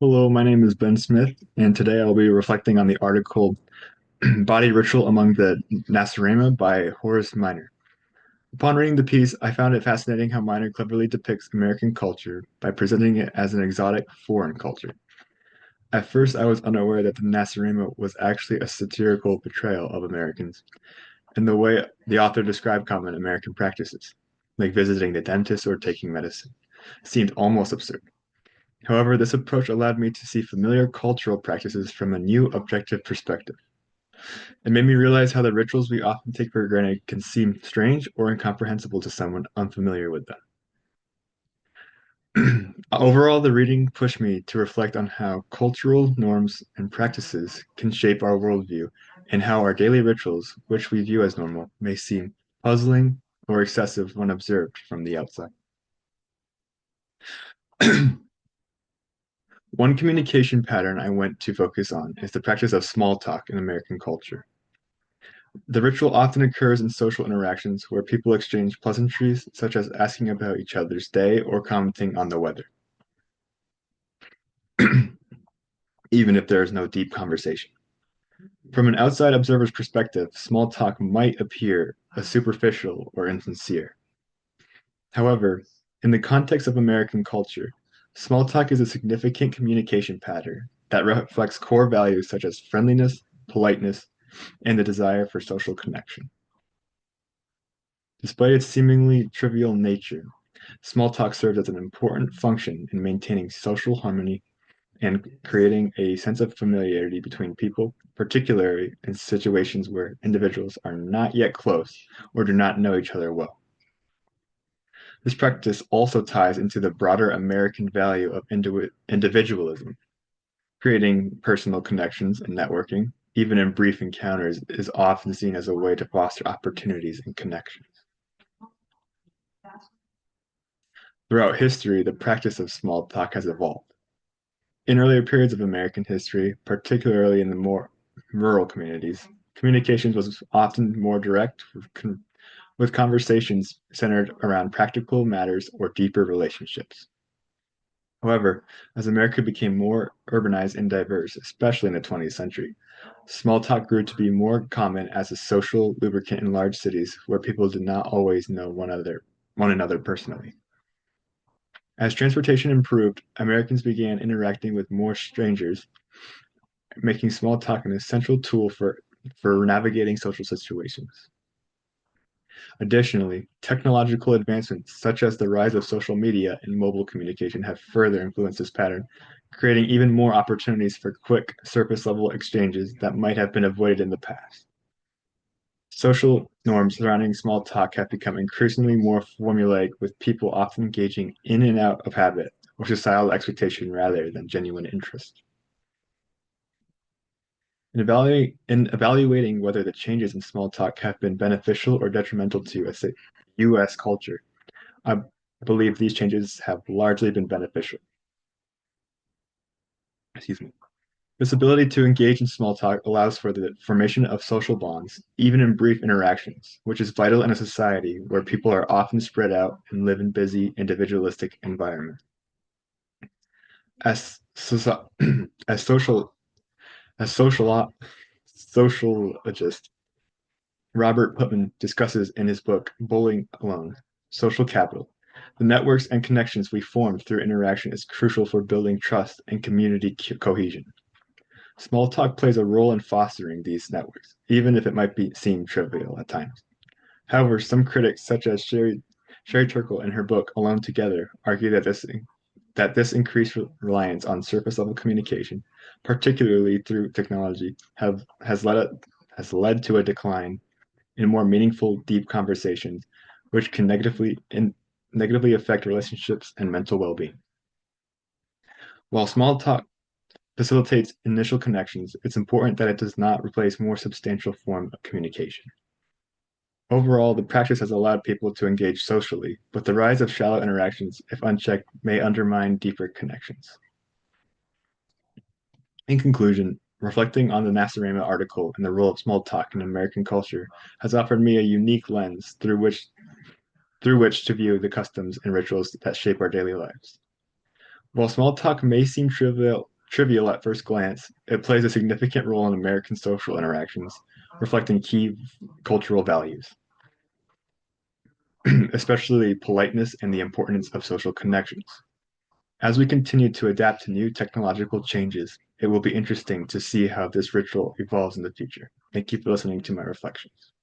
Hello, my name is Ben Smith, and today I'll be reflecting on the article Body Ritual Among the Nacirema by Horace Minor. Upon reading the piece, I found it fascinating how Minor cleverly depicts American culture by presenting it as an exotic foreign culture. At first, I was unaware that the Nacirema was actually a satirical portrayal of Americans, in the way the author described common American practices, like visiting the dentist or taking medicine, seemed almost absurd. However, this approach allowed me to see familiar cultural practices from a new objective perspective. It made me realize how the rituals we often take for granted can seem strange or incomprehensible to someone unfamiliar with them. Overall, the reading pushed me to reflect on how cultural norms and practices can shape our worldview and how our daily rituals, which we view as normal, may seem puzzling or excessive when observed from the outside. One communication pattern I went to focus on is the practice of small talk in American culture. The ritual often occurs in social interactions where people exchange pleasantries, such as asking about each other's day or commenting on the weather, even if there is no deep conversation. From an outside observer's perspective, small talk might appear as superficial or insincere. However, in the context of American culture, small talk is a significant communication pattern that reflects core values such as friendliness, politeness, and the desire for social connection. Despite its seemingly trivial nature, small talk serves as an important function in maintaining social harmony and creating a sense of familiarity between people, particularly in situations where individuals are not yet close or do not know each other well. This practice also ties into the broader American value of individualism. Creating personal connections and networking, even in brief encounters, is often seen as a way to foster opportunities and connections. Throughout history, the practice of small talk has evolved. In earlier periods of American history, particularly in the more rural communities, communications was often more direct, with conversations centered around practical matters or deeper relationships. However, as America became more urbanized and diverse, especially in the 20th century, small talk grew to be more common as a social lubricant in large cities where people did not always know one another personally. As transportation improved, Americans began interacting with more strangers, making small talk an essential tool for navigating social situations. Additionally, technological advancements such as the rise of social media and mobile communication have further influenced this pattern, creating even more opportunities for quick, surface level exchanges that might have been avoided in the past. Social norms surrounding small talk have become increasingly more formulaic, with people often engaging in and out of habit or societal expectation rather than genuine interest. In evaluating whether the changes in small talk have been beneficial or detrimental to, say, U.S. culture, I believe these changes have largely been beneficial. Excuse me. This ability to engage in small talk allows for the formation of social bonds, even in brief interactions, which is vital in a society where people are often spread out and live in busy, individualistic environments. As, soci- as social as sociologist Robert Putnam discusses in his book Bowling Alone: Social Capital, the networks and connections we form through interaction is crucial for building trust and community cohesion. Small talk plays a role in fostering these networks, even if it might seem trivial at times. However, some critics, such as Sherry Turkle in her book Alone Together, argue that this increased reliance on surface level communication, particularly through technology, has led to a decline in more meaningful, deep conversations, which can negatively affect relationships and mental well-being. While small talk facilitates initial connections, it's important that it does not replace more substantial form of communication. Overall, the practice has allowed people to engage socially, but the rise of shallow interactions, if unchecked, may undermine deeper connections. In conclusion, reflecting on the Nacirema article and the role of small talk in American culture has offered me a unique lens through which to view the customs and rituals that shape our daily lives. While small talk may seem trivial trivial at first glance, it plays a significant role in American social interactions, reflecting key cultural values, especially politeness and the importance of social connections. As we continue to adapt to new technological changes, it will be interesting to see how this ritual evolves in the future. Thank you for listening to my reflections.